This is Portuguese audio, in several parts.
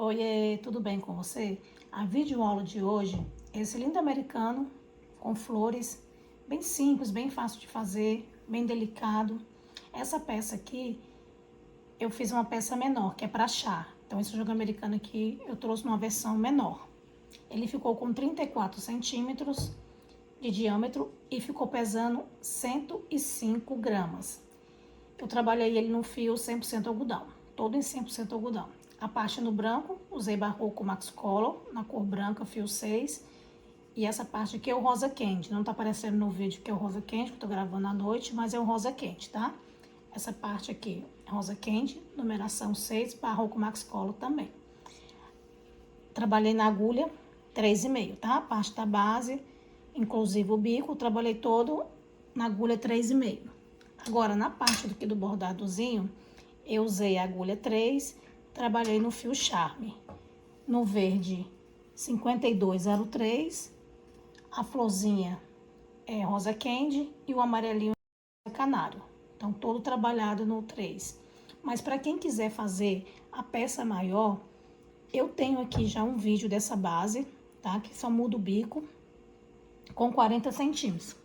Oiê, tudo bem com você? A videoaula de hoje é esse lindo americano com flores, bem simples, bem fácil de fazer, bem delicado. Essa peça aqui, eu fiz uma peça menor, que é para chá. Então, esse jogo americano aqui, eu trouxe uma versão menor. Ele ficou com 34 centímetros de diâmetro e ficou pesando 105 gramas. Eu trabalhei ele no fio 100% algodão, todo em 100% algodão. A parte no branco, usei Barroco Max Color, na cor branca, fio 6. E essa parte aqui é o rosa quente. Não tá aparecendo no vídeo que é o rosa quente, que eu tô gravando à noite, mas é o rosa quente, tá? Essa parte aqui é rosa quente, numeração 6, Barroco Max Color também. Trabalhei na agulha 3,5, tá? A parte da base, inclusive o bico, trabalhei todo na agulha 3,5. Agora, na parte aqui do bordadozinho, eu usei a agulha 3, trabalhei no fio charme. No verde 5203, a florzinha é rosa candy e o amarelinho é canário. Então, todo trabalhado no 3. Mas para quem quiser fazer a peça maior, eu tenho aqui já um vídeo dessa base, tá? Que só muda o bico com 40 centímetros,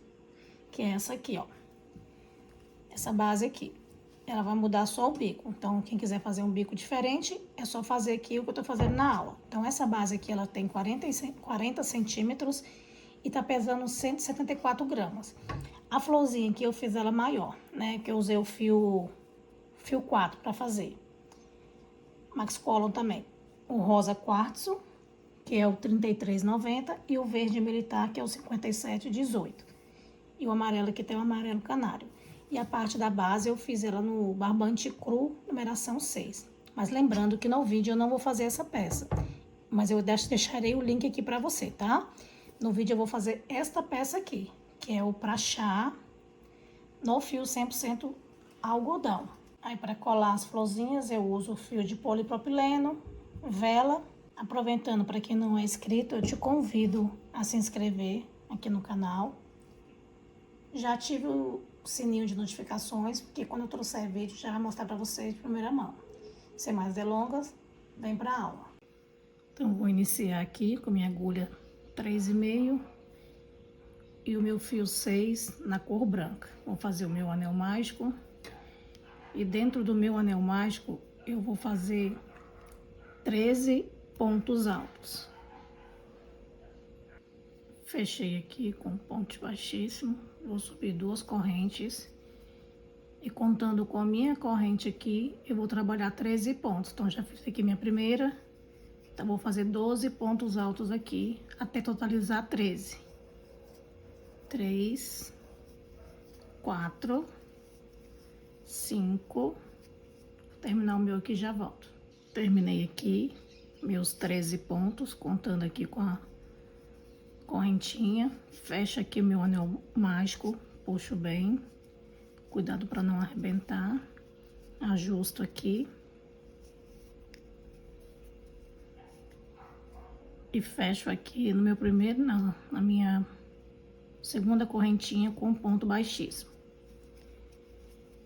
que é essa aqui, ó. Essa base aqui. Ela vai mudar só o bico. Então, quem quiser fazer um bico diferente, é só fazer aqui o que eu tô fazendo na aula. Então, essa base aqui, ela tem 40 centímetros e tá pesando 174 gramas. A florzinha aqui, eu fiz ela maior, né? Que eu usei o fio 4 pra fazer. Max Color também. O rosa quartzo, que é o 33,90, e o verde militar, que é o 57,18. E o amarelo aqui tem o amarelo canário. E a parte da base eu fiz ela no barbante cru, numeração 6. Mas lembrando que no vídeo eu não vou fazer essa peça. Mas eu deixarei o link aqui pra você, tá? No vídeo eu vou fazer esta peça aqui, que é o pra chá no fio 100% algodão. Aí para colar as florzinhas eu uso o fio de polipropileno, vela. Aproveitando, para quem não é inscrito, eu te convido a se inscrever aqui no canal. Já ative o sininho de notificações, porque quando eu trouxer vídeo já vai mostrar para vocês de primeira mão. Sem mais delongas, vem para a aula. Então, vou iniciar aqui com minha agulha 3,5 e o meu fio 6 na cor branca. Vou fazer o meu anel mágico. E dentro do meu anel mágico, eu vou fazer 13 pontos altos. Fechei aqui com ponto baixíssimo, vou subir 2 correntes. E contando com a minha corrente aqui, eu vou trabalhar 13 pontos. Então, já fiz aqui minha primeira. Então, vou fazer 12 pontos altos aqui, até totalizar 13. 3, 4, 5. Vou terminar o meu aqui e já volto. Terminei aqui meus 13 pontos, contando aqui com a correntinha. Fecha aqui o meu anel mágico, puxo bem, cuidado para não arrebentar. Ajusto aqui e fecho aqui no meu primeiro, na minha segunda correntinha com ponto baixíssimo.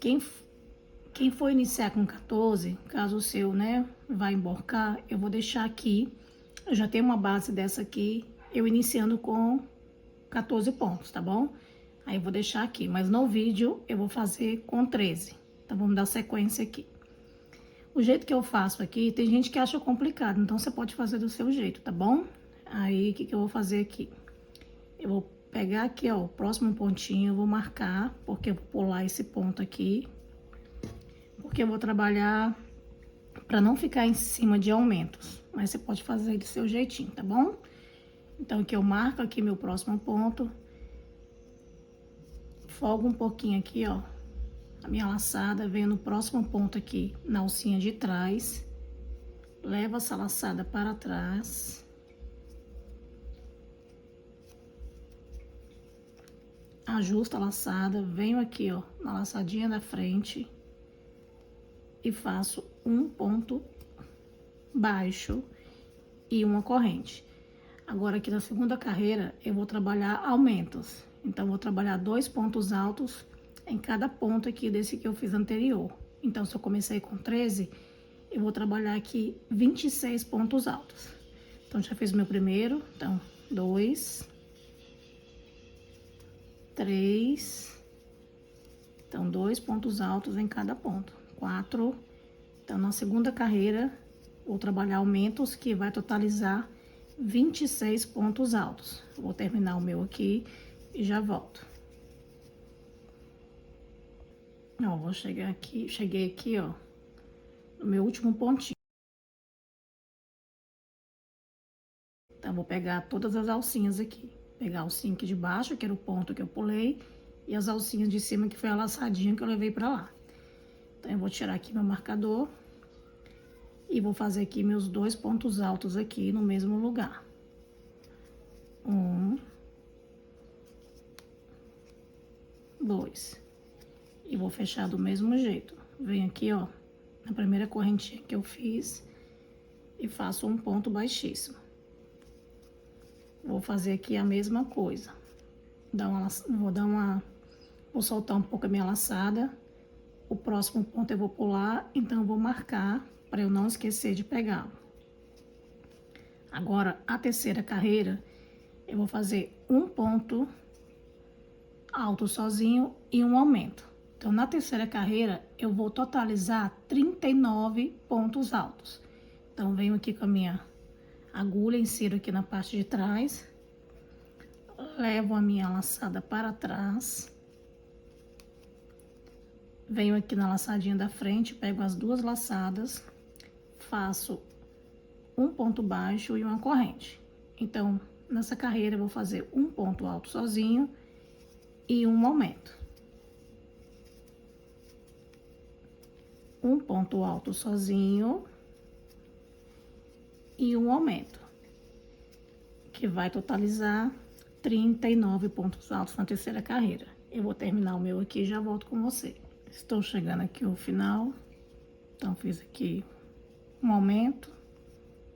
Quem for iniciar com 14, caso o seu, né, vai emborcar, eu vou deixar aqui. Eu já tenho uma base dessa aqui, eu iniciando com 14 pontos, tá bom? Aí eu vou deixar aqui, mas no vídeo eu vou fazer com 13. Então, vamos dar sequência aqui. O jeito que eu faço aqui, tem gente que acha complicado, então você pode fazer do seu jeito, tá bom? Aí, o que eu vou fazer aqui? Eu vou pegar aqui, ó, o próximo pontinho, eu vou marcar, porque eu vou pular esse ponto aqui. Porque eu vou trabalhar para não ficar em cima de aumentos, mas você pode fazer do seu jeitinho, tá bom? Então, aqui eu marco aqui meu próximo ponto, folgo um pouquinho aqui, ó, a minha laçada, venho no próximo ponto aqui, na alcinha de trás, levo essa laçada para trás, ajusto a laçada, venho aqui, ó, na laçadinha da frente e faço um ponto baixo e uma corrente. Agora, aqui na segunda carreira, eu vou trabalhar aumentos. Então, vou trabalhar 2 pontos altos em cada ponto aqui desse que eu fiz anterior. Então, se eu comecei com 13, eu vou trabalhar aqui 26 pontos altos. Então, já fiz o meu primeiro, então, 2, 3, então, 2 pontos altos em cada ponto, 4. Então, na segunda carreira, vou trabalhar aumentos que vai totalizar 26 pontos altos. Vou terminar o meu aqui e já volto. Ó, vou chegar aqui, cheguei aqui, ó, no meu último pontinho. Então, vou pegar todas as alcinhas aqui. Pegar a alcinha aqui de baixo, que era o ponto que eu pulei, e as alcinhas de cima, que foi a laçadinha que eu levei pra lá. Então, eu vou tirar aqui meu marcador e vou fazer aqui meus 2 pontos altos aqui no mesmo lugar. 1, 2. E vou fechar do mesmo jeito. Venho aqui, ó, na primeira correntinha que eu fiz e faço um ponto baixíssimo. Vou fazer aqui a mesma coisa. Vou soltar um pouco a minha laçada. O próximo ponto eu vou pular, então eu vou marcar para eu não esquecer de pegá-lo. Agora, a terceira carreira, eu vou fazer um ponto alto sozinho e um aumento. Então, na terceira carreira, eu vou totalizar 39 pontos altos. Então, venho aqui com a minha agulha, insiro aqui na parte de trás, levo a minha laçada para trás, venho aqui na laçadinha da frente, pego as 2 laçadas, faço um ponto baixo e uma corrente. Então, nessa carreira, eu vou fazer um ponto alto sozinho e um aumento. Um ponto alto sozinho e um aumento, que vai totalizar 39 pontos altos na terceira carreira. Eu vou terminar o meu aqui e já volto com você. Estou chegando aqui ao final, então fiz aqui um aumento.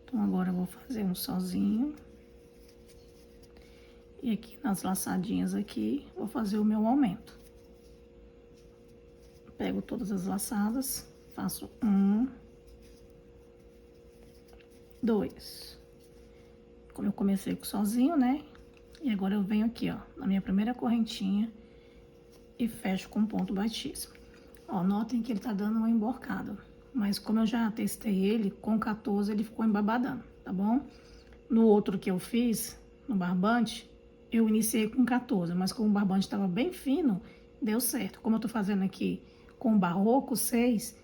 Então, agora eu vou fazer um sozinho. E aqui nas laçadinhas aqui, vou fazer o meu aumento. Pego todas as laçadas, faço 1, 2. Como eu comecei sozinho, né? E agora eu venho aqui, ó, na minha primeira correntinha e fecho com ponto baixíssimo. Ó, notem que ele tá dando uma emborcada, mas como eu já testei ele, com 14 ele ficou embabadando, tá bom? No outro que eu fiz, no barbante, eu iniciei com 14, mas como o barbante tava bem fino, deu certo. Como eu tô fazendo aqui com o barroco 6,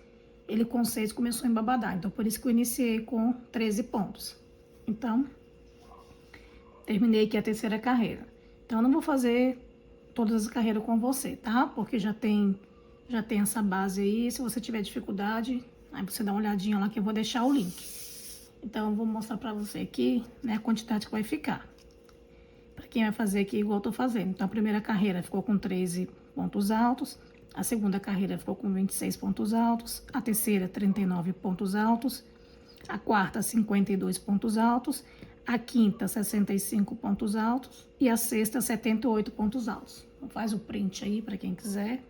ele com 6 começou a embabadar, então por isso que eu iniciei com 13 pontos. Então, terminei aqui a terceira carreira. Então, eu não vou fazer todas as carreiras com você, tá? Porque já tem essa base aí. Se você tiver dificuldade, aí você dá uma olhadinha lá que eu vou deixar o link. Então, eu vou mostrar pra você aqui, né, a quantidade que vai ficar. Pra quem vai fazer aqui igual eu tô fazendo. Então, a primeira carreira ficou com 13 pontos altos. A segunda carreira ficou com 26 pontos altos. A terceira, 39 pontos altos. A quarta, 52 pontos altos. A quinta, 65 pontos altos. E a sexta, 78 pontos altos. Então, faz o print aí para quem quiser.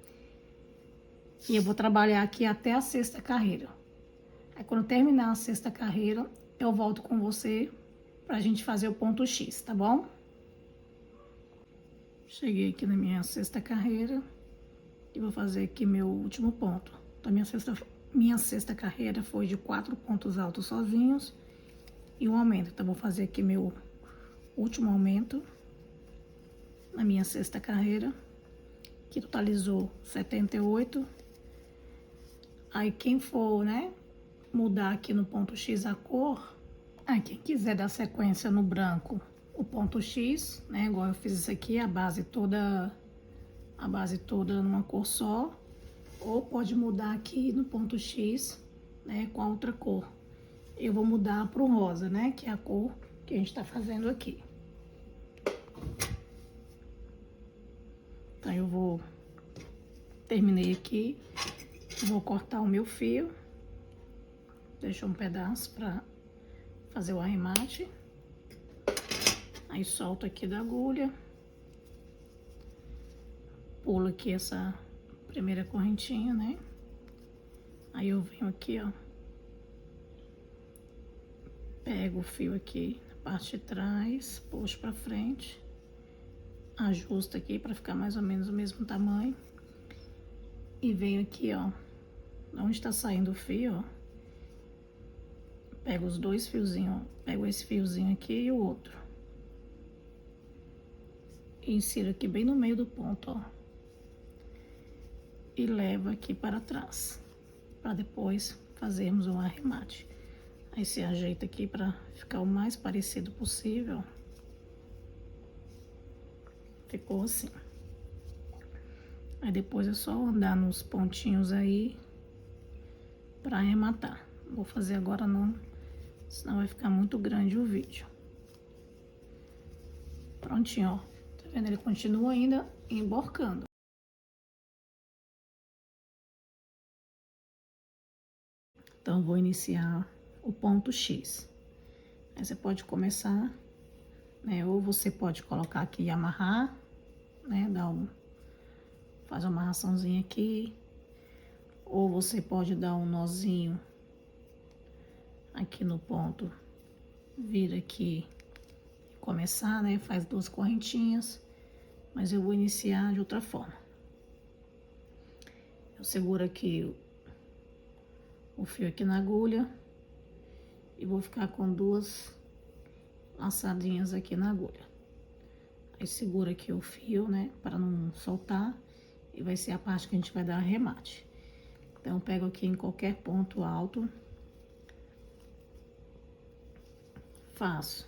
E eu vou trabalhar aqui até a sexta carreira. Aí, quando terminar a sexta carreira, eu volto com você pra gente fazer o ponto X, tá bom? Cheguei aqui na minha sexta carreira e vou fazer aqui meu último ponto. Então, minha sexta carreira foi de 4 pontos altos sozinhos e um aumento. Então, vou fazer aqui meu último aumento na minha sexta carreira, que totalizou 78. Aí, quem for, né, mudar aqui no ponto X a cor, aí quem quiser dar sequência no branco, o ponto X, né, igual eu fiz isso aqui, a base toda numa cor só, ou pode mudar aqui no ponto X, né, com a outra cor. Eu vou mudar pro rosa, né, que é a cor que a gente tá fazendo aqui. Então, terminei aqui, vou cortar o meu fio, deixo um pedaço pra fazer o arremate. Aí, solto aqui da agulha, pulo aqui essa primeira correntinha, né? Aí, eu venho aqui, ó, Pego o fio aqui na parte de trás, puxo pra frente, ajusto aqui pra ficar mais ou menos o mesmo tamanho. E venho aqui, ó, onde tá saindo o fio, ó. Pego os dois fiozinhos, ó, pego esse fiozinho aqui e o outro. E insiro aqui bem no meio do ponto, ó. E levo aqui para trás, para depois fazermos um arremate. Aí se ajeita aqui para ficar o mais parecido possível. Ficou assim. Aí depois é só andar nos pontinhos aí para arrematar. Vou fazer agora não, senão vai ficar muito grande o vídeo. Prontinho, ó. Tá vendo? Ele continua ainda emborcando. Então, vou iniciar o ponto X. Aí você pode começar, né? Ou você pode colocar aqui e amarrar, né? Faz uma amarraçãozinha aqui. Ou você pode dar um nozinho aqui no ponto, vira aqui e começar, né? Faz 2 correntinhas, mas eu vou iniciar de outra forma. Eu seguro aqui o fio aqui na agulha e vou ficar com 2 laçadinhas aqui na agulha. Aí segura aqui o fio, né, para não soltar, e vai ser a parte que a gente vai dar arremate. Então, eu pego aqui em qualquer ponto alto, faço,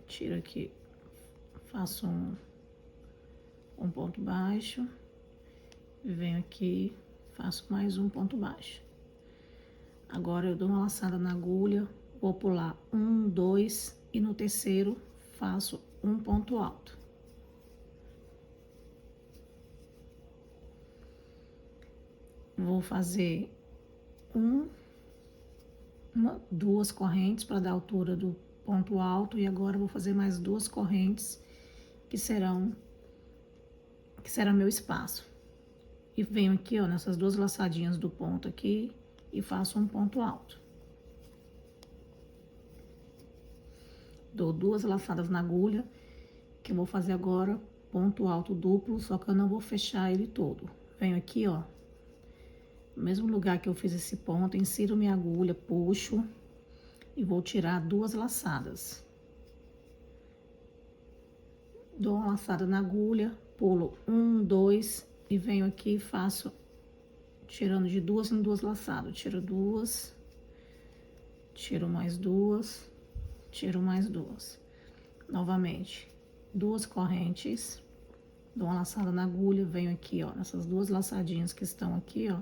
tiro aqui, faço um ponto baixo, venho aqui, faço mais um ponto baixo. Agora eu dou uma laçada na agulha, vou pular 1, 2 e no terceiro faço um ponto alto. Vou fazer 2 correntes para dar a altura do ponto alto e agora vou fazer mais 2 correntes que será meu espaço. E venho aqui, ó, nessas 2 laçadinhas do ponto aqui e faço um ponto alto. Dou 2 laçadas na agulha, que eu vou fazer agora ponto alto duplo, só que eu não vou fechar ele todo. Venho aqui, ó, no mesmo lugar que eu fiz esse ponto, insiro minha agulha, puxo e vou tirar 2 laçadas. Dou uma laçada na agulha, pulo 1, 2 e venho aqui e faço tirando de 2 em 2 laçadas. Tiro 2, tiro mais 2, tiro mais 2. Novamente, 2 correntes, dou uma laçada na agulha, venho aqui, ó, nessas 2 laçadinhas que estão aqui, ó,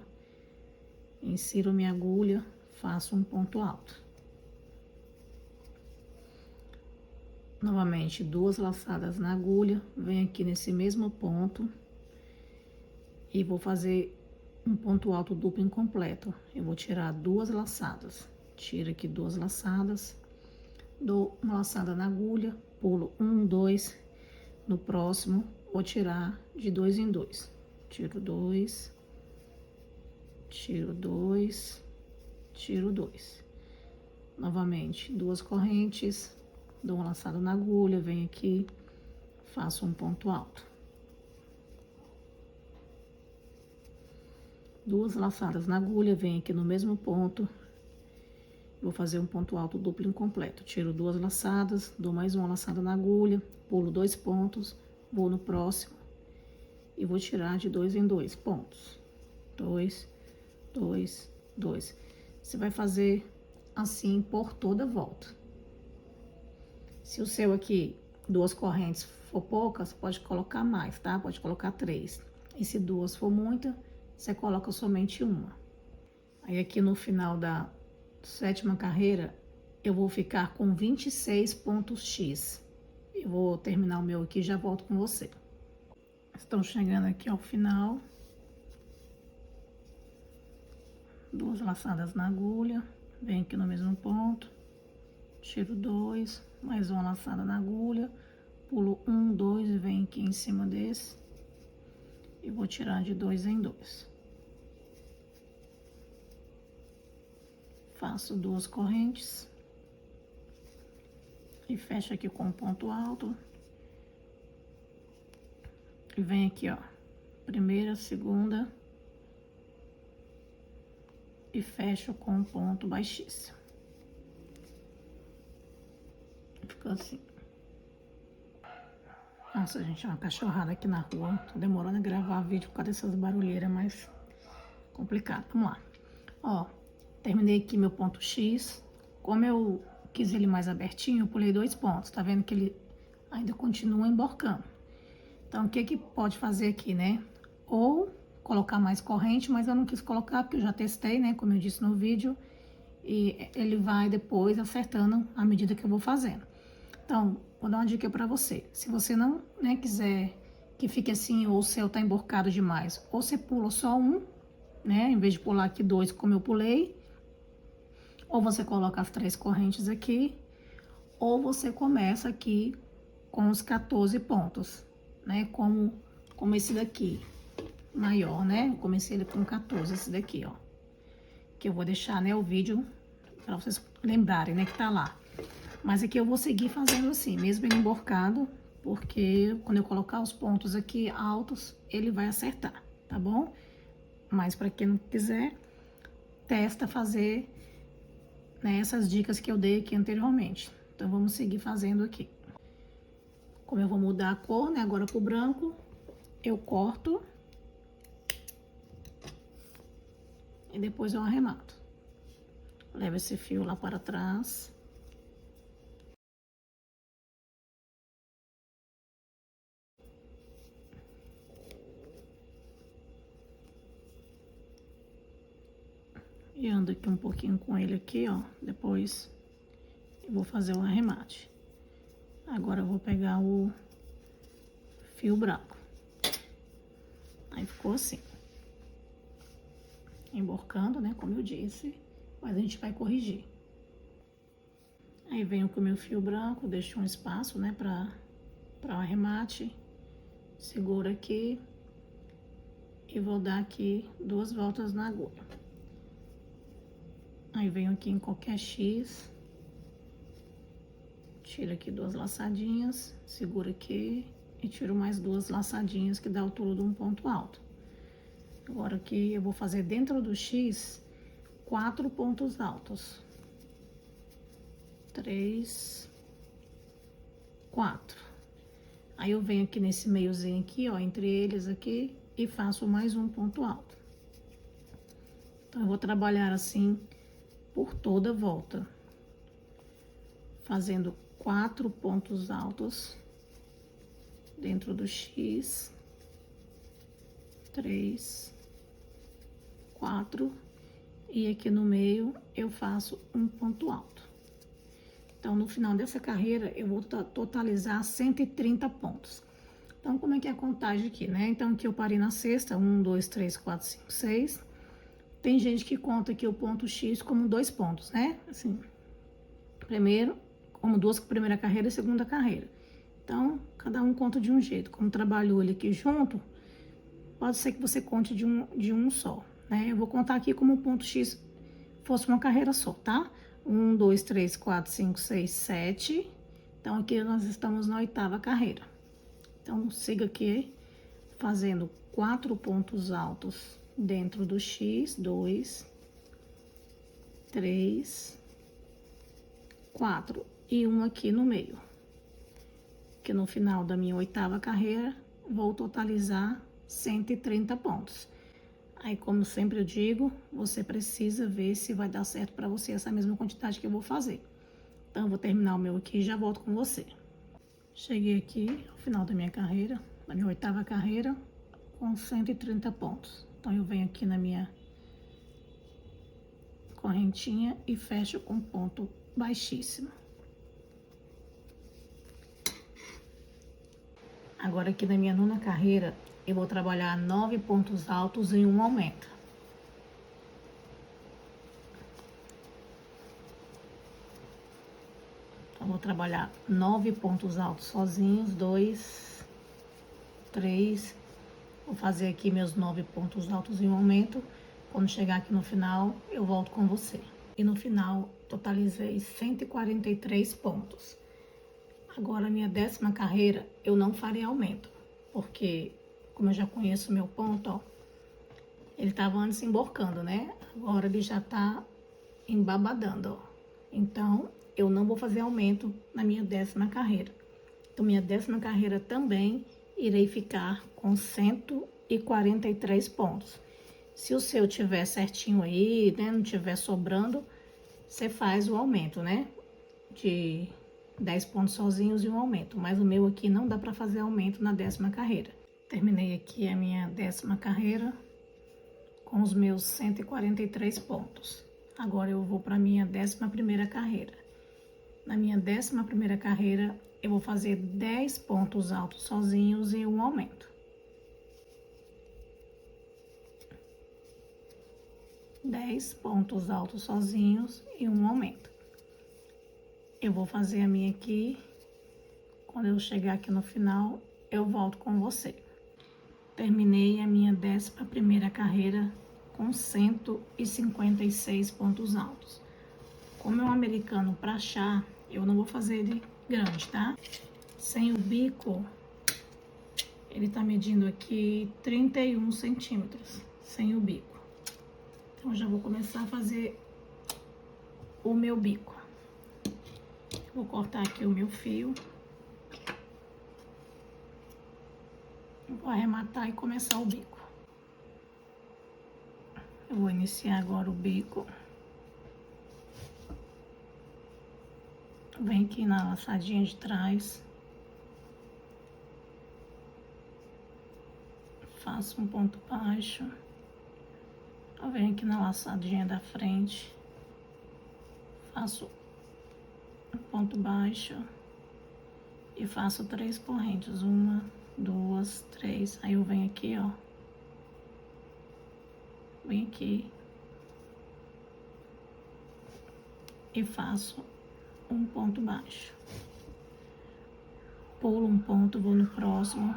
insiro minha agulha, faço um ponto alto. Novamente, 2 laçadas na agulha, venho aqui nesse mesmo ponto e vou fazer um ponto alto duplo incompleto. Eu vou tirar 2 laçadas, tiro aqui 2 laçadas, dou uma laçada na agulha, pulo 1, 2, no próximo vou tirar de 2 em 2. Tiro 2, tiro 2, tiro 2. Novamente, 2 correntes, dou uma laçada na agulha, venho aqui, faço um ponto alto. 2 laçadas na agulha, venho aqui no mesmo ponto, vou fazer um ponto alto duplo incompleto. Tiro 2 laçadas, dou mais uma laçada na agulha, pulo 2 pontos, vou no próximo e vou tirar de 2 em 2 pontos. 2, 2, 2. Você vai fazer assim por toda a volta. Se o seu aqui, 2 correntes for poucas, pode colocar mais, tá? Pode colocar 3. E se 2 for muita, você coloca somente uma. Aí aqui no final da 7ª carreira, eu vou ficar com 26 pontos X. Eu vou terminar o meu aqui e já volto com você. Estão chegando aqui ao final. 2 laçadas na agulha, venho aqui no mesmo ponto, tiro 2, mais uma laçada na agulha, pulo 1, 2 e venho aqui em cima desse e vou tirar de 2 em 2. Faço 2 correntes, E fecho aqui com um ponto alto. E vem aqui, ó, primeira, segunda. E fecho com um ponto baixíssimo. Ficou assim. Nossa, gente, é uma cachorrada aqui na rua. Tô demorando a gravar vídeo por causa dessas barulheiras, mas complicado. Vamos lá. Ó, terminei aqui meu ponto X. Como eu quis ele mais abertinho, eu pulei 2 pontos. Tá vendo que ele ainda continua emborcando. Então, o que que pode fazer aqui, né? Ou colocar mais corrente, mas eu não quis colocar porque eu já testei, né? Como eu disse no vídeo. E ele vai depois acertando à medida que eu vou fazendo. Então, vou dar uma dica pra você. Se você não, né, quiser que fique assim, ou o seu tá emborcado demais, ou você pula só um, né? Em vez de pular aqui 2 como eu pulei. Ou você coloca as 3 correntes aqui. Ou você começa aqui com os 14 pontos, né? Como esse daqui, maior, né? Eu comecei ele com 14, esse daqui, ó. Que eu vou deixar, né, o vídeo pra vocês lembrarem, né, que tá lá. Mas aqui eu vou seguir fazendo assim, mesmo ele emborcado, porque quando eu colocar os pontos aqui altos, ele vai acertar, tá bom? Mas pra quem não quiser, testa fazer, né, essas dicas que eu dei aqui anteriormente. Então, vamos seguir fazendo aqui. Como eu vou mudar a cor, né, agora pro branco, eu corto. E depois eu arremato. Levo esse fio lá para trás. E ando aqui um pouquinho com ele aqui, ó. Depois eu vou fazer o arremate. Agora eu vou pegar o fio branco. Aí ficou assim. Emborcando, né? Como eu disse. Mas a gente vai corrigir. Aí venho com o meu fio branco, deixo um espaço, né? Para o arremate. Seguro aqui. E vou dar aqui 2 voltas na agulha. Aí venho aqui em qualquer X, tiro aqui 2 laçadinhas, seguro aqui e tiro mais 2 laçadinhas que dá a altura de um ponto alto. Agora aqui eu vou fazer dentro do X 4 pontos altos. 3, 4. Aí eu venho aqui nesse meiozinho aqui, ó, entre eles aqui e faço mais um ponto alto. Então eu vou trabalhar assim por toda a volta, fazendo 4 pontos altos dentro do X, 3, 4, e aqui no meio eu faço um ponto alto. Então, no final dessa carreira, eu vou totalizar 130 pontos. Então, como é que é a contagem aqui, né? Então, aqui eu parei na sexta, 1, 2, 3, 4, 5, 6. Tem gente que conta aqui o ponto X como 2 pontos, né? Assim, primeiro, como 2 primeira carreira e segunda carreira. Então, cada um conta de um jeito. Como trabalhou ele aqui junto, pode ser que você conte de um só, né? Eu vou contar aqui como o ponto X fosse uma carreira só, tá? 1, 2, 3, 4, 5, 6, 7. Então, aqui nós estamos na 8ª carreira. Então, siga aqui fazendo 4 pontos altos dentro do X, 2, 3, 4 e um aqui no meio. Que no final da minha 8ª carreira, vou totalizar 130 pontos. Aí, como sempre eu digo, você precisa ver se vai dar certo para você essa mesma quantidade que eu vou fazer. Então, eu vou terminar o meu aqui e já volto com você. Cheguei aqui ao final da minha carreira, da minha 8ª carreira, com 130 pontos. Então, eu venho aqui na minha correntinha e fecho com ponto baixíssimo. Agora, aqui na minha 9ª carreira, eu vou trabalhar 9 pontos altos em um aumento. Então, vou trabalhar 9 pontos altos sozinhos, 2, 3. Vou fazer aqui meus 9 pontos altos em um aumento. Quando chegar aqui no final, eu volto com você. E no final, totalizei 143 pontos. Agora, a minha 10ª carreira, eu não farei aumento, porque, como eu já conheço o meu ponto, ó, ele tava antes emborcando, né? Agora ele já tá embabadando, ó. Então, eu não vou fazer aumento na minha 10ª carreira. Então, minha 10ª carreira também irei ficar com 143 pontos. Se o seu tiver certinho aí, né, não tiver sobrando, você faz o aumento, né? De 10 pontos sozinhos e um aumento. Mas o meu aqui não dá para fazer aumento na 10ª carreira. Terminei aqui a minha 10ª carreira com os meus 143 pontos. Agora eu vou para minha 11ª carreira. Na minha 11ª carreira, eu vou fazer 10 pontos altos sozinhos e um aumento. 10 pontos altos sozinhos e um aumento. Eu vou fazer a minha aqui. Quando eu chegar aqui no final, eu volto com você. Terminei a minha 11ª carreira com 156 pontos altos. Como é um americano para chá, eu não vou fazer ele grande, tá? Sem o bico, ele tá medindo aqui 31 centímetros, sem o bico. Então, já vou começar a fazer o meu bico. Vou cortar aqui o meu fio. Vou arrematar e começar o bico. Eu vou iniciar agora o bico. Vem aqui na laçadinha de trás. Faço um ponto baixo. Eu venho aqui na laçadinha da frente. Faço um ponto baixo. E faço 3 correntes. 1, 2, 3. Aí eu venho aqui, ó. Venho aqui. E faço um ponto baixo. Pulo um ponto, vou no próximo.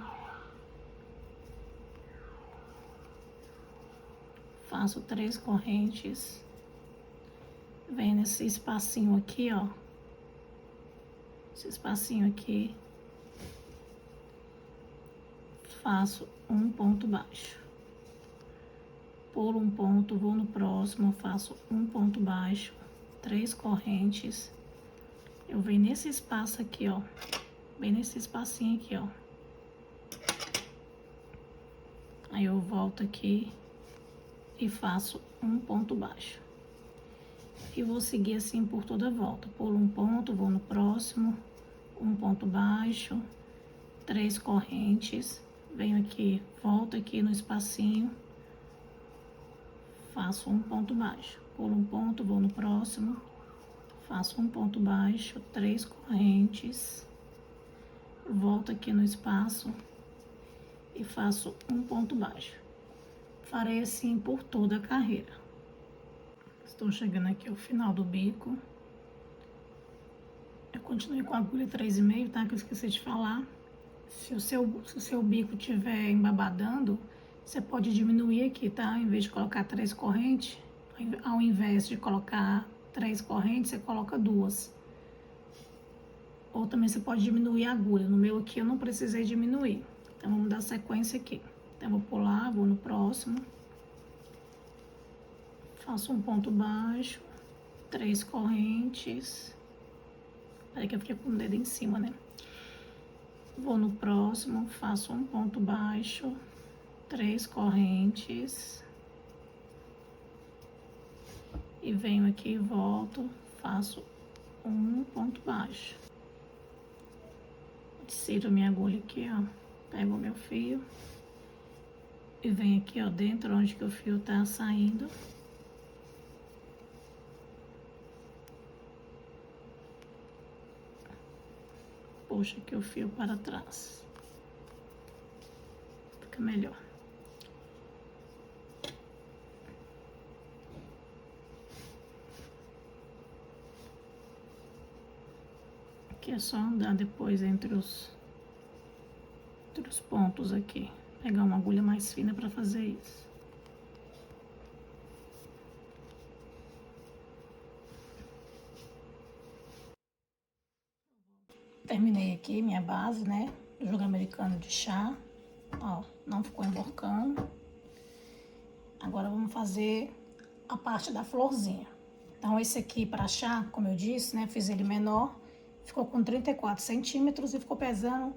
Faço 3 correntes. Venho nesse espacinho aqui, ó. Esse espacinho aqui. Faço um ponto baixo. Pulo um ponto, vou no próximo, faço um ponto baixo. 3 correntes. Eu venho nesse espaço aqui, ó. Bem nesse espacinho aqui, ó. Aí eu volto aqui e faço um ponto baixo. E vou seguir assim por toda a volta. Pulo um ponto, vou no próximo, um ponto baixo, 3 correntes. Venho aqui, volto aqui no espacinho, faço um ponto baixo. Pulo um ponto, vou no próximo, faço um ponto baixo, 3 correntes. Volto aqui no espaço e faço um ponto baixo. Farei assim por toda a carreira. Estou chegando aqui ao final do bico. Eu continuei com a agulha 3,5, tá? Que eu esqueci de falar. Se o seu bico estiver embabadando, você pode diminuir aqui, tá? Em vez de colocar 3 correntes, ao invés de colocar 3 correntes, você coloca 2. Ou também você pode diminuir a agulha. No meu aqui eu não precisei diminuir. Então, vamos dar sequência aqui. Então, eu vou pular, vou no próximo. Faço um ponto baixo, 3 correntes. Peraí que eu fiquei com o dedo em cima, né? Vou no próximo, faço um ponto baixo, 3 correntes. E venho aqui, volto, faço um ponto baixo. Tiro minha agulha aqui, ó. Pego o meu fio. E venho aqui, ó, dentro onde que o fio tá saindo. Puxo aqui o fio para trás. Fica melhor. Aqui é só andar depois entre os pontos aqui. Pegar uma agulha mais fina para fazer isso. Terminei aqui minha base, né? Do jogo americano de chá. Ó, não ficou emborcando. Agora vamos fazer a parte da florzinha. Então, esse aqui para chá, como eu disse, né? Fiz ele menor. Ficou com 34 centímetros e ficou pesando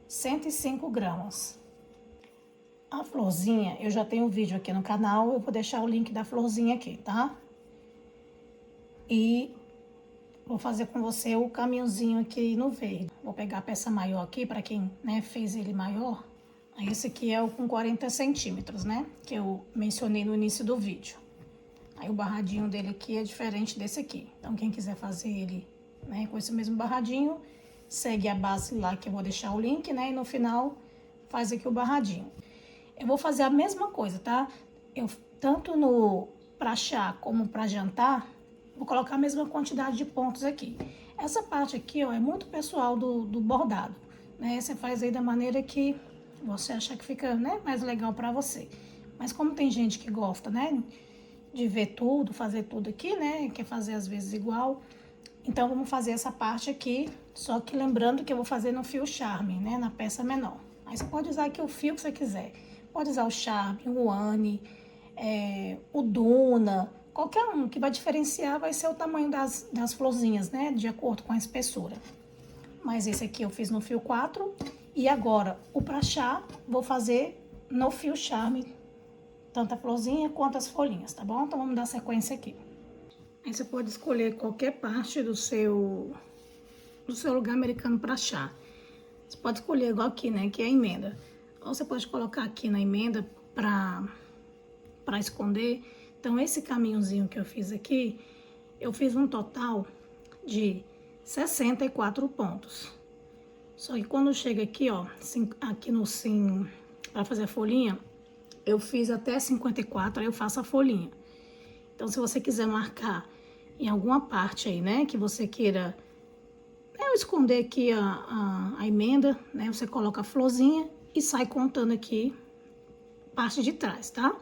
105 gramas. A florzinha, eu já tenho um vídeo aqui no canal. Eu vou deixar o link da florzinha aqui, tá? E vou fazer com você o caminhozinho aqui no verde. Vou pegar a peça maior aqui, para quem, né, fez ele maior. Aí esse aqui é o com 40 centímetros, né? Que eu mencionei no início do vídeo. Aí o barradinho dele aqui é diferente desse aqui. Então quem quiser fazer ele, né, com esse mesmo barradinho, segue a base lá que eu vou deixar o link, né? E no final faz aqui o barradinho. Eu vou fazer a mesma coisa, tá? Eu, tanto no pra chá como pra jantar, vou colocar a mesma quantidade de pontos aqui. Essa parte aqui, ó, é muito pessoal do bordado, né? Você faz aí da maneira que você achar que fica, né, mais legal pra você. Mas como tem gente que gosta, né, de ver tudo, fazer tudo aqui, né, quer fazer às vezes igual, então vamos fazer essa parte aqui, só que lembrando que eu vou fazer no fio Charme, né, na peça menor. Aí você pode usar aqui o fio que você quiser. Pode usar o Charme, o Anne, o Duna, qualquer um. Que vai diferenciar vai ser o tamanho das florzinhas, né? De acordo com a espessura. Mas esse aqui eu fiz no fio 4. E agora, o pra chá, vou fazer no fio Charme, tanto a florzinha quanto as folhinhas, tá bom? Então, vamos dar sequência aqui. Aí você pode escolher qualquer parte do seu lugar americano pra chá. Você pode escolher igual aqui, né? Que é a emenda. Ou você pode colocar aqui na emenda pra esconder. Então, esse caminhozinho que eu fiz aqui, eu fiz um total de 64 pontos. Só que quando chega aqui, ó, aqui no sim, pra fazer a folhinha, eu fiz até 54, aí eu faço a folhinha. Então, se você quiser marcar em alguma parte aí, né, que você queira, né, eu esconder aqui a emenda, né, você coloca a florzinha e sai contando aqui parte de trás, tá?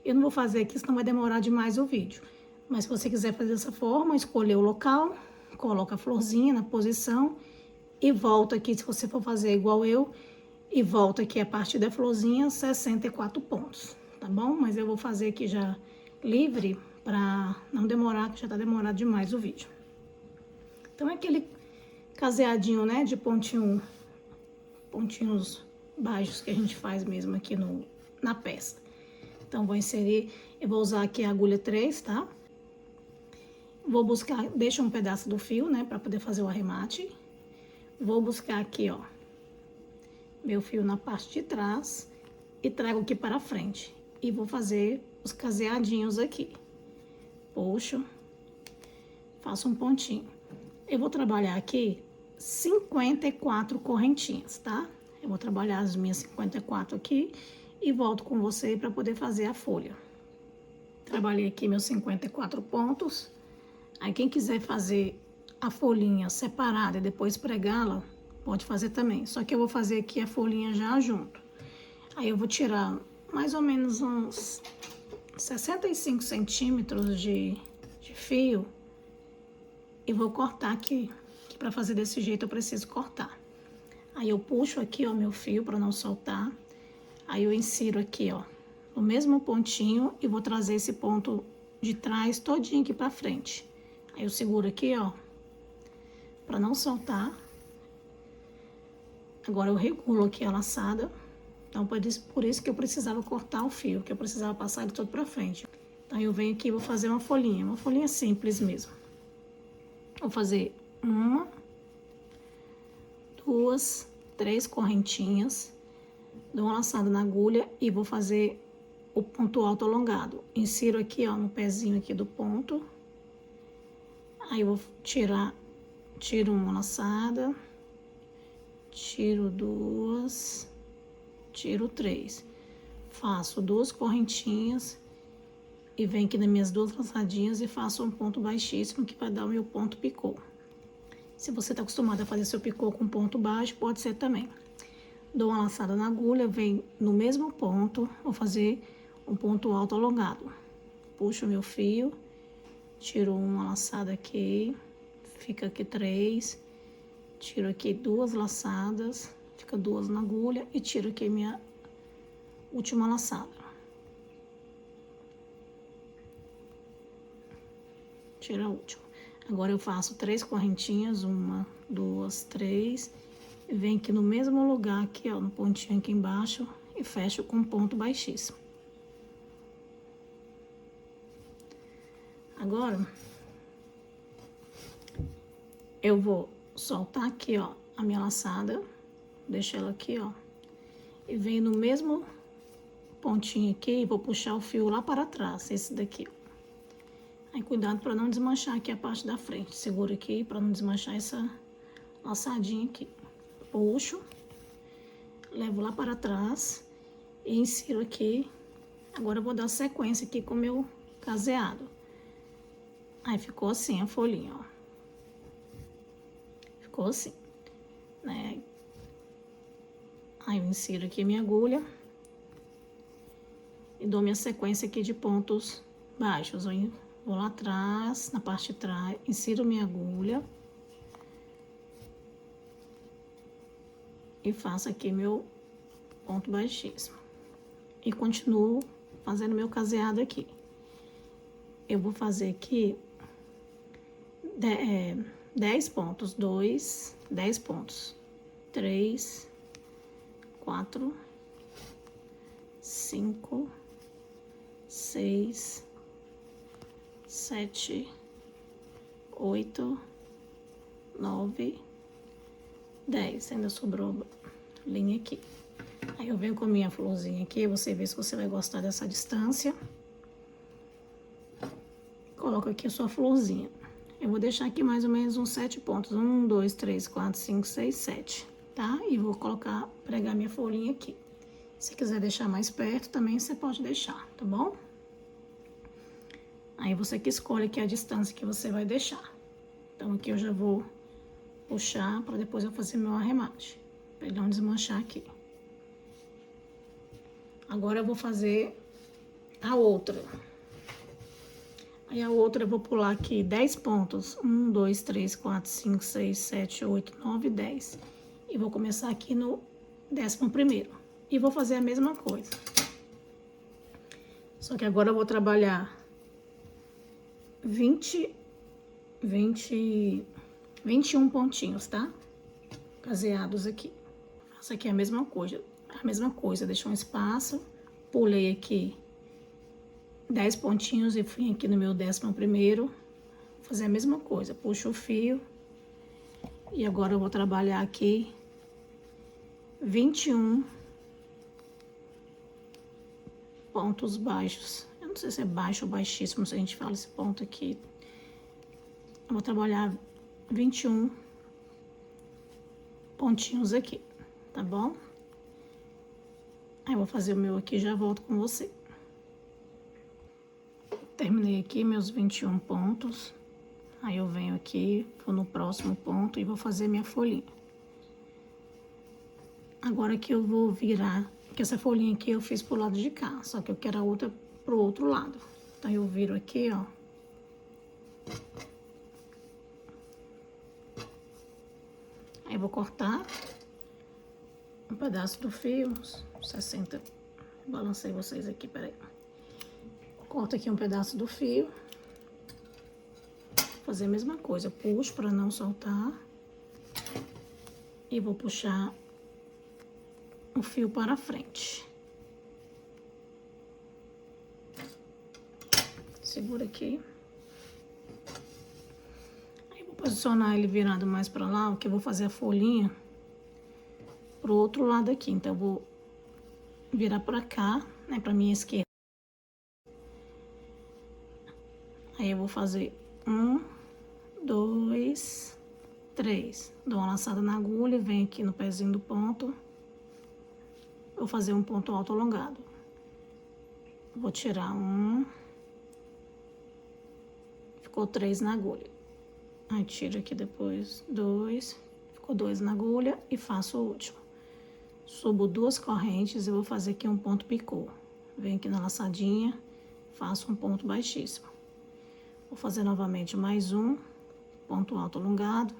Eu não vou fazer aqui, senão vai demorar demais o vídeo. Mas se você quiser fazer dessa forma, escolher o local, coloca a florzinha na posição e volta aqui, se você for fazer igual eu, e volta aqui a parte da florzinha, 64 pontos, tá bom? Mas eu vou fazer aqui já livre pra não demorar, que já tá demorado demais o vídeo. Então, é aquele caseadinho, né, de pontinhos baixos que a gente faz mesmo aqui na peça. Então, vou inserir, eu vou usar aqui a agulha 3, tá? Vou buscar, deixa um pedaço do fio, né, pra poder fazer o arremate. Vou buscar aqui, ó, meu fio na parte de trás e trago aqui para frente. E vou fazer os caseadinhos aqui. Puxo, faço um pontinho. Eu vou trabalhar aqui 54 correntinhas, tá? Eu vou trabalhar as minhas 54 aqui e volto com você para poder fazer a folha. Trabalhei aqui meus 54 pontos. Aí, quem quiser fazer a folhinha separada e depois pregá-la, pode fazer também. Só que eu vou fazer aqui a folhinha já junto. Aí, eu vou tirar mais ou menos uns 65 centímetros de fio e vou cortar aqui, que para fazer desse jeito eu preciso cortar. Aí, eu puxo aqui, ó, meu fio para não soltar. Aí, eu insiro aqui, ó, no mesmo pontinho e vou trazer esse ponto de trás todinho aqui pra frente. Aí, eu seguro aqui, ó, pra não soltar. Agora, eu regulo aqui a laçada. Então, por isso que eu precisava cortar o fio, que eu precisava passar ele todo pra frente. Então, eu venho aqui e vou fazer uma folhinha simples mesmo. Vou fazer 1, 2, 3 correntinhas. Dou uma laçada na agulha e vou fazer o ponto alto alongado. Insiro aqui, ó, no pezinho aqui do ponto. Aí, eu vou tiro uma laçada, tiro 2, tiro 3. Faço 2 correntinhas e venho aqui nas minhas 2 laçadinhas e faço um ponto baixíssimo que vai dar o meu ponto picô. Se você tá acostumado a fazer seu picô com ponto baixo, pode ser também. Dou uma laçada na agulha, venho no mesmo ponto, vou fazer um ponto alto alongado. Puxo meu fio, tiro uma laçada aqui, fica aqui 3, tiro aqui 2 laçadas, fica 2 na agulha e tiro aqui minha última laçada. Tira a última. Agora eu faço 3 correntinhas, 1, 2, 3, e venho aqui no mesmo lugar aqui, ó, no pontinho aqui embaixo, e fecho com ponto baixíssimo. Agora, eu vou soltar aqui, ó, a minha laçada, deixo ela aqui, ó, e venho no mesmo pontinho aqui e vou puxar o fio lá para trás, esse daqui, ó. Aí, cuidado para não desmanchar aqui a parte da frente. Segura aqui para não desmanchar essa laçadinha aqui. Puxo, levo lá para trás e insiro aqui. Agora eu vou dar sequência aqui com o meu caseado. Aí, ficou assim a folhinha, ó. Ficou assim, né? Aí, eu insiro aqui minha agulha e dou minha sequência aqui de pontos baixos. Vou lá atrás, na parte de trás, insiro minha agulha e faço aqui meu ponto baixíssimo. E continuo fazendo meu caseado aqui. Eu vou fazer aqui 10 pontos, 2, 10 pontos, 3, 4, 5, 6, 7, 8, 9, 10. Ainda sobrou linha aqui. Aí eu venho com a minha florzinha aqui, você vê se você vai gostar dessa distância. Coloco aqui a sua florzinha. Eu vou deixar aqui mais ou menos uns 7 pontos. 1, 2, 3, 4, 5, 6, 7, tá? E vou pregar minha folhinha aqui. Se quiser deixar mais perto, também você pode deixar, tá bom? Aí você que escolhe aqui a distância que você vai deixar. Então, aqui eu já vou puxar para depois eu fazer meu arremate, para ele não desmanchar aqui. Agora eu vou fazer a outra. Aí a outra eu vou pular aqui 10 pontos. 1, 2, 3, 4, 5, 6, 7, 8, 9, 10. E vou começar aqui no 11º. E vou fazer a mesma coisa. Só que agora eu vou trabalhar 21 pontinhos, tá? Caseados aqui. Faço aqui a mesma coisa, deixo um espaço, pulei aqui 10 pontinhos e fui aqui no meu 11º. Vou fazer a mesma coisa, puxo o fio. E agora eu vou trabalhar aqui 21 pontos baixos. Eu não sei se é baixo ou baixíssimo, se a gente fala esse ponto aqui. Eu vou trabalhar 21 pontinhos aqui, tá bom? Aí eu vou fazer o meu aqui e já volto com você. Terminei aqui meus 21 pontos. Aí eu venho aqui, vou no próximo ponto e vou fazer minha folhinha. Agora que eu vou virar, que essa folhinha aqui eu fiz pro lado de cá, só que eu quero a outra pro outro lado. Então eu viro aqui, ó. Aí eu vou cortar um pedaço do fio, uns 60. Balancei vocês aqui, peraí. Corto aqui um pedaço do fio. Vou fazer a mesma coisa, puxo para não soltar. E vou puxar o fio para frente. Segura aqui. Aí vou posicionar ele virado mais para lá, o que eu vou fazer a folhinha pro outro lado aqui. Então eu vou virar para cá, né, para minha esquerda. Aí eu vou fazer 1, 2, 3. Dou uma laçada na agulha, venho aqui no pezinho do ponto. Vou fazer um ponto alto alongado. Vou tirar 1. Ficou 3 na agulha. Aí tiro aqui depois 2. Ficou 2 na agulha e faço o último. Subo 2 correntes e vou fazer aqui um ponto picô. Venho aqui na laçadinha, faço um ponto baixíssimo. Vou fazer novamente mais um ponto alto alongado.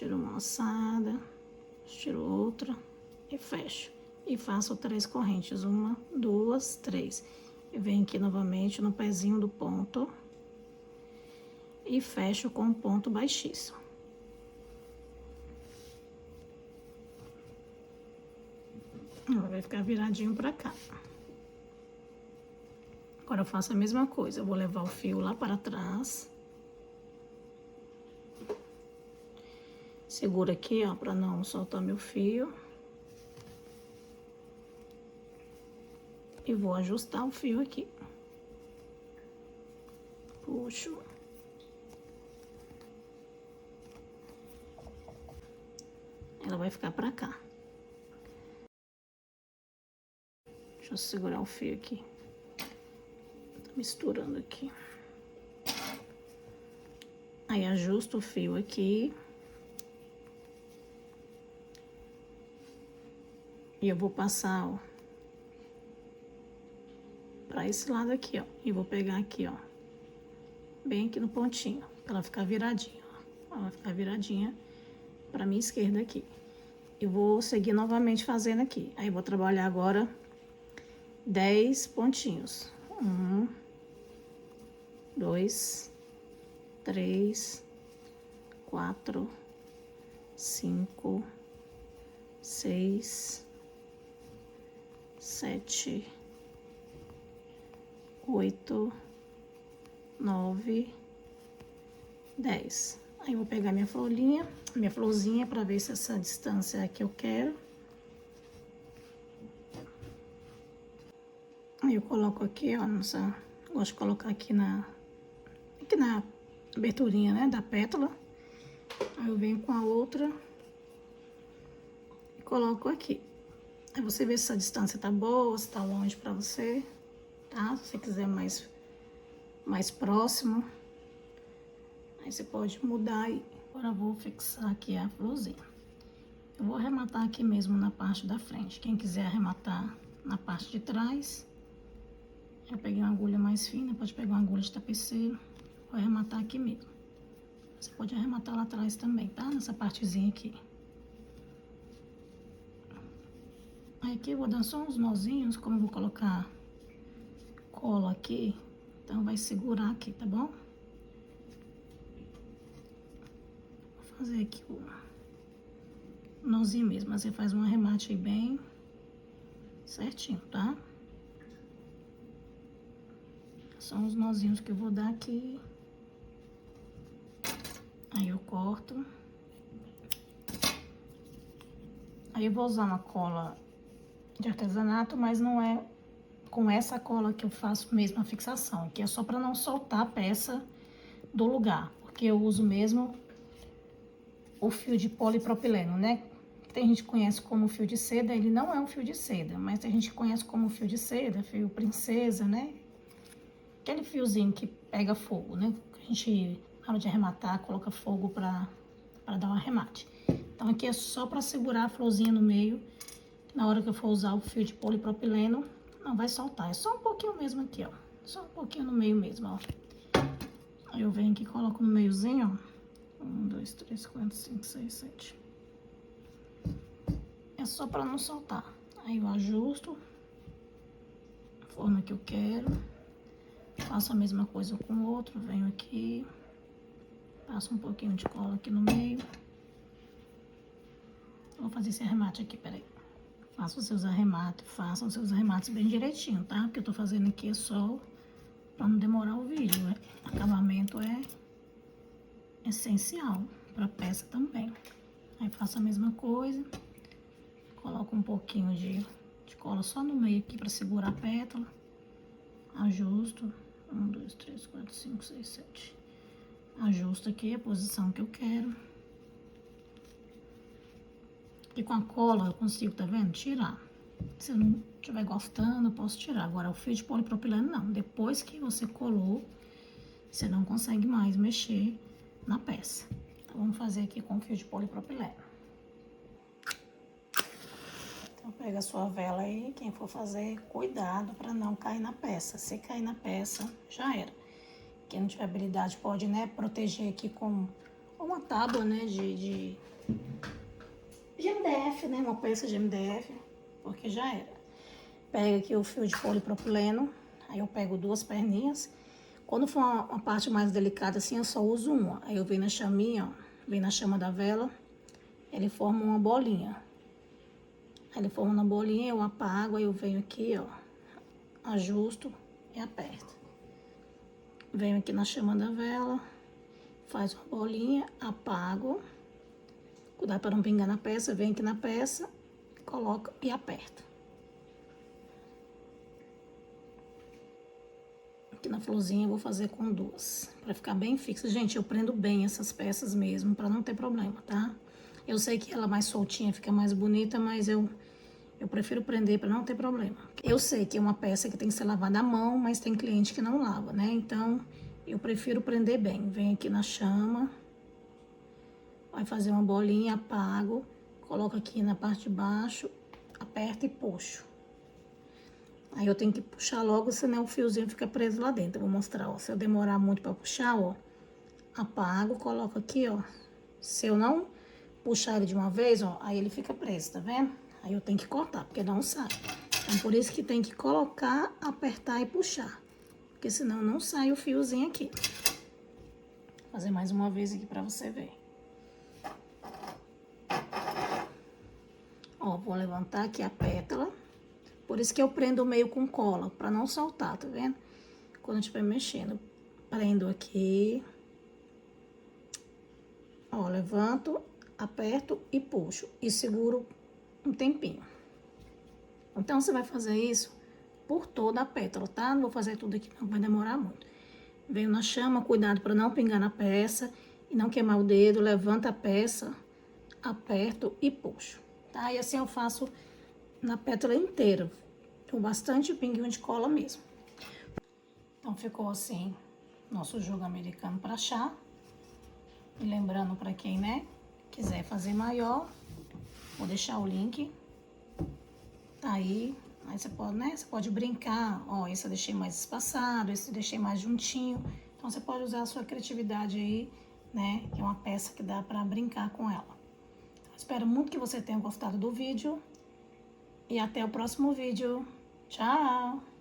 tiro uma laçada, tiro outra e fecho. E faço 3 correntes, 1, 2, 3. E venho aqui novamente no pezinho do ponto e fecho com um ponto baixíssimo. Agora vai ficar viradinho pra cá. Agora eu faço a mesma coisa, eu vou levar o fio lá para trás. Segura aqui, ó, pra não soltar meu fio. E vou ajustar o fio aqui. Puxo. Ela vai ficar pra cá. Deixa eu segurar o fio aqui. Tá misturando aqui. Aí ajusto o fio aqui. E eu vou passar, ó, pra esse lado aqui, ó. E vou pegar aqui, ó, bem aqui no pontinho, pra ela ficar viradinha, ó. Ela vai ficar viradinha pra minha esquerda aqui. Eu vou seguir novamente fazendo aqui. Aí, vou trabalhar agora 10 pontinhos. 1, 2, 3, 4, 5, 6, 7, 8, 9, 10. Aí, eu vou pegar minha florzinha, pra ver se essa distância é a que eu quero. Aí, eu coloco aqui, ó, gosto de colocar aqui na aberturinha, né, da pétala. Aí, eu venho com a outra e coloco aqui. Aí, você vê se essa distância tá boa, se tá longe pra você, tá? Se você quiser mais próximo, aí você pode mudar aí. Agora eu vou fixar aqui a florzinha. Eu vou arrematar aqui mesmo na parte da frente. Quem quiser arrematar na parte de trás, eu peguei uma agulha mais fina, pode pegar uma agulha de tapeceiro. Vou arrematar aqui mesmo. Você pode arrematar lá atrás também, tá? Nessa partezinha aqui. Aí aqui eu vou dar só uns nozinhos, como eu vou colocar cola aqui, então vai segurar aqui, tá bom? Vou fazer aqui o nozinho mesmo, mas você faz um arremate aí bem certinho, tá? São os nozinhos que eu vou dar aqui. Aí eu corto. Aí eu vou usar uma cola de artesanato, mas não é com essa cola que eu faço mesmo a fixação, que é só para não soltar a peça do lugar, porque eu uso mesmo o fio de polipropileno, né? Tem gente que conhece como fio de seda, ele não é um fio de seda, mas tem gente que conhece como fio de seda, fio princesa, né? Aquele fiozinho que pega fogo, né? A gente, na hora de arrematar, coloca fogo para dar um arremate. Então, aqui é só para segurar a florzinha no meio. Na hora que eu for usar o fio de polipropileno, não vai soltar. É só um pouquinho mesmo aqui, ó. Só um pouquinho no meio mesmo, ó. Aí eu venho aqui e coloco no meiozinho, ó. 1, 2, 3, 4, 5, 6, 7. É só para não soltar. Aí eu ajusto a forma que eu quero. Faço a mesma coisa com o outro. Venho aqui. Passo um pouquinho de cola aqui no meio. Vou fazer esse arremate aqui, peraí. Façam seus arremates bem direitinho, tá? O que eu tô fazendo aqui é só pra não demorar o vídeo, né? Acabamento é essencial pra peça também. Aí faço a mesma coisa. Coloco um pouquinho de cola só no meio aqui pra segurar a pétala. Ajusto. 1, 2, 3, 4, 5, 6, 7. Ajusto aqui a posição que eu quero. E com a cola eu consigo, tá vendo? Tirar. Se eu não estiver gostando, eu posso tirar. Agora, o fio de polipropileno, não. Depois que você colou, você não consegue mais mexer na peça. Então, vamos fazer aqui com o fio de polipropileno. Então, pega a sua vela aí, quem for fazer, cuidado para não cair na peça. Se cair na peça, já era. Quem não tiver habilidade pode, né, proteger aqui com uma tábua, né, de MDF, né, uma peça de MDF, porque já era. Pega aqui o fio de polipropileno, aí eu pego 2 perninhas. Quando for uma parte mais delicada assim, eu só uso uma. Aí eu venho na chaminha, ó, venho na chama da vela, ele forma uma bolinha. Aí ele forma uma bolinha, eu apago, aí eu venho aqui, ó, ajusto e aperto. Venho aqui na chama da vela, faz uma bolinha, apago. Cuidado para não pingar na peça, venho aqui na peça, coloco e aperto. Aqui na florzinha eu vou fazer com 2, para ficar bem fixa. Gente, eu prendo bem essas peças mesmo, para não ter problema, tá? Eu sei que ela mais soltinha fica mais bonita, mas eu prefiro prender para não ter problema. Eu sei que é uma peça que tem que ser lavada à mão, mas tem cliente que não lava, né? Então, eu prefiro prender bem. Venho aqui na chama, vai fazer uma bolinha, apago, coloco aqui na parte de baixo, aperto e puxo. Aí eu tenho que puxar logo, senão o fiozinho fica preso lá dentro. Eu vou mostrar, ó. Se eu demorar muito pra puxar, ó, apago, coloco aqui, ó. Se eu não puxar ele de uma vez, ó, aí ele fica preso, tá vendo? Aí eu tenho que cortar, porque não sai. Então, por isso que tem que colocar, apertar e puxar. Porque senão não sai o fiozinho aqui. Vou fazer mais uma vez aqui pra você ver. Ó, vou levantar aqui a pétala. Por isso que eu prendo o meio com cola, pra não soltar, tá vendo? Quando eu estiver mexendo, prendo aqui. Ó, levanto, aperto e puxo. E seguro um tempinho. Então, você vai fazer isso por toda a pétala, tá? Não vou fazer tudo aqui, não vai demorar muito. Venho na chama, cuidado para não pingar na peça e não queimar o dedo. Levanta a peça, aperto e puxo, tá? E assim eu faço na pétala inteira, com bastante pinguinho de cola mesmo. Então, ficou assim nosso jogo americano para chá. E lembrando para quem, né, quiser fazer maior, vou deixar o link. Tá aí você pode, né, você pode brincar. Ó, esse eu deixei mais espaçado, esse eu deixei mais juntinho. Então, você pode usar a sua criatividade aí, né, que é uma peça que dá para brincar com ela. Então, espero muito que você tenha gostado do vídeo. E até o próximo vídeo. Tchau!